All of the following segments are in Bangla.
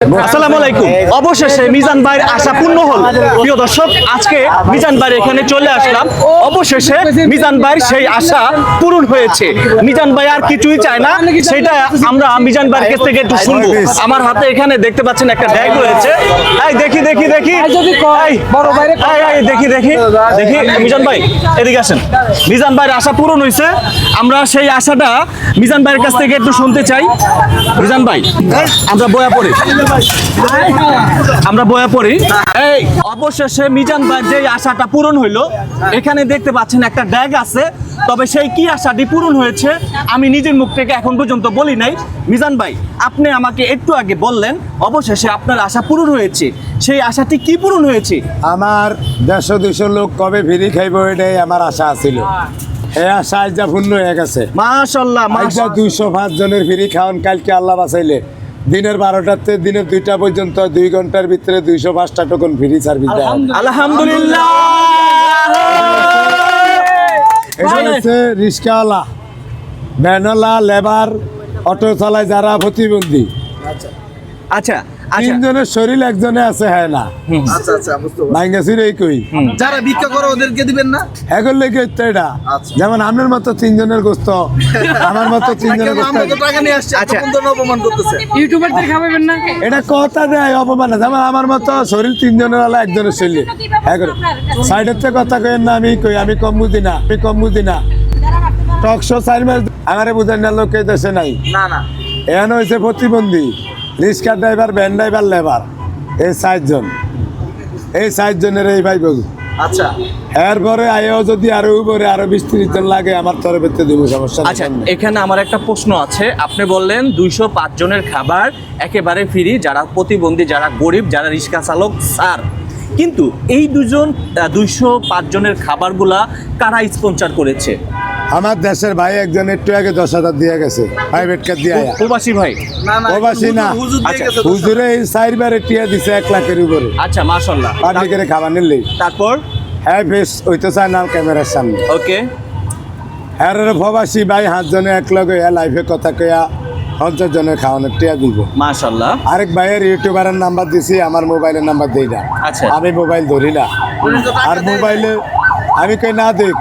আসসালামু আলাইকুম। অবশেষে মিজান ভাইয়ের আশা পূর্ণ হল। প্রিয় দর্শক, আজকে মিজান ভাইয়ের এখানে চলে আসলাম। অবশেষে মিজান ভাইয়ের সেই আশা পূরণ হয়েছে। মিজান ভাই আর কিছুই চায় না, সেটা আমরা মিজান ভাইয়ের কাছ থেকে একটু শুনবো। আমার হাতে এখানে দেখতে পাচ্ছেন একটা ব্যাগ রয়েছে। এই দেখি দেখি দেখি দেখি দেখি দেখি মিজান ভাই এদিকে আসেন। মিজান ভাইয়ের আশা পূরণ হয়েছে। আমরা সেই আশাটা মিজান ভাইয়ের কাছ থেকে একটু শুনতে চাই। মিজান ভাই, আমরা বয়া পড়ি এই অবশেষে মিজান ভাই যে আশাটা পূরণ হইলো। এখানে দেখতে পাচ্ছেন একটা ড্যাগ আছে, তবে সেই কি আশাটি পূরণ হয়েছে আমি নিজের মুখ থেকে এখন পর্যন্ত বলি নাই। মিজান ভাই, আপনি আমাকে একটু আগে বললেন অবশেষে আপনার আশা পূরণ হয়েছে, সেই আশাটি কি পূরণ হয়েছে? আমার 150-200 লোক কবে ফ্রি খাইব এটাই আমার আশা ছিল। এই আশা আজ পূর্ণ হয়ে গেছে মাশাআল্লাহ। 205 জনের ফ্রি খাওয়ান কালকে আল্লাহ বাঁচাইলে দিনের 12টাতে দিনের 2টা পর্যন্ত 2 ঘন্টার ভিতরে 205টা টোকন ফ্রি সার্ভিস দেয়। আলহামদুলিল্লাহ। এটা হচ্ছে রিক্সাওয়ালা, ভ্যানওয়ালা, লেবার, অটো চালায় যারা প্রতিবন্ধী। আচ্ছা, তিনজনের শরীর একজনে আছে, হ্যাঁ না যারা ভিক্ষা করে ওদেরকে দিবেন না এখন লেগে এটা যেমন আপনার মতো তিনজনের গোস্ত, আমার মতো তিনজনের গোস্ত। এটা কথা দেয় অপমান, যেমন আমার মতো শরীর তিনজনের আলা একজনের শরীর। সাইডের থেকে কথা কেন না, আমি কম বুঝি না, টকশো চার মাস আমারে বুঝেন না, লোক এই দেশে নাই। এখানে হয়েছে প্রতিবন্ধী, রিক্সা ড্রাইভার, ভ্যান ড্রাইভার, লেবার, এই 4 জন, এই 4 জনের এই ভাই বলু। আচ্ছা, এরপরে আয়ও যদি আরো উপরে আরো 20-30 জন লাগে আমার তরফে দিব, সমস্যা। আচ্ছা, এখানে আমার একটা প্রশ্ন আছে। আপনি বললেন 205 জনের খাবার একেবারে ফ্রি, যারা প্রতিবন্ধী, যারা গরিব, যারা রিক্সা চালক স্যার, কিন্তু এই 205 জনের খাবারগুলা কারা স্পন্সর করেছে? আমার দেশের ভাই একজন একটু আগে 10,000 দিয়ে গেছে, প্রাইভেট কার দিয়ে। প্রবাসী ভাই? প্রবাসী না, হুজুরে এই 4 বারে টিয়া দিছে 1 লাখের উপরে। আচ্ছা, মাশাআল্লাহ। পাবলিকের খাবার নিলে তারপর হ্যাঁ বেশ হইতে চায় না ক্যামেরার সামনে। ওকে। হ্যাঁ, প্রবাসী ভাই 7 জনে এক লগে লাইভে কথা কয়া 50 জনের খাওয়ানোর টিয়া দিব। মাশাআল্লাহ। আরেক ভাইয়ের ইউটিউবারের নাম্বার দিছি, আমার মোবাইলের নাম্বার দেই না। আচ্ছা। আমি মোবাইল ধরি না, আর মোবাইলে আমি কই না দেখ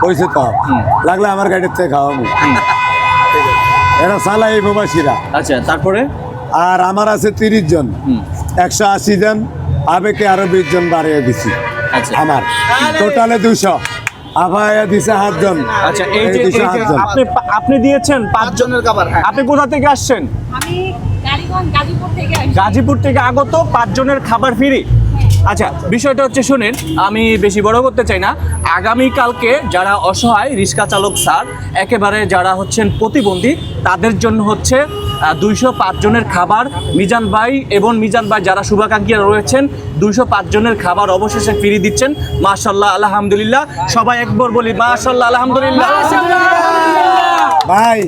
হয়েছে তো লাগলে আমার গাড়ির থেকে খাওয়াবো। এরা চালাই এই প্রবাসীরা। আচ্ছা, তারপরে? আর আমার আছে 30 জন, 180 জন, আবেকে আরো 20 জন বাড়িয়ে দিছি। আচ্ছা, আমার টোটালে 200, আভায়া দিছে 8 জন। আচ্ছা, এই যে আপনি দিয়েছেন 5 জনের খাবার। আপনি কোথা থেকে আসছেন? আমি গাজীপুর থেকে আগত 5 জনের খাবার ফ্রি। আচ্ছা, বিষয়টা হচ্ছে শুনেন, আমি বেশি বড় করতে চাই না। আগামীকালকে যারা অসহায় রিক্সা চালক স্যার, একেবারে যারা হচ্ছেন প্রতিবন্ধী, তাদের জন্য হচ্ছে 205 জনের খাবার মিজান ভাই এবং মিজান ভাই যারা শুভাকাঙ্ক্ষীরা রয়েছেন 205 জনের খাবার অবশেষে ফ্রি দিচ্ছেন। মাশাআল্লাহ, আলহামদুলিল্লাহ। সবাই একবার বলি মাশাআল্লাহ, আলহামদুলিল্লাহ। ভাই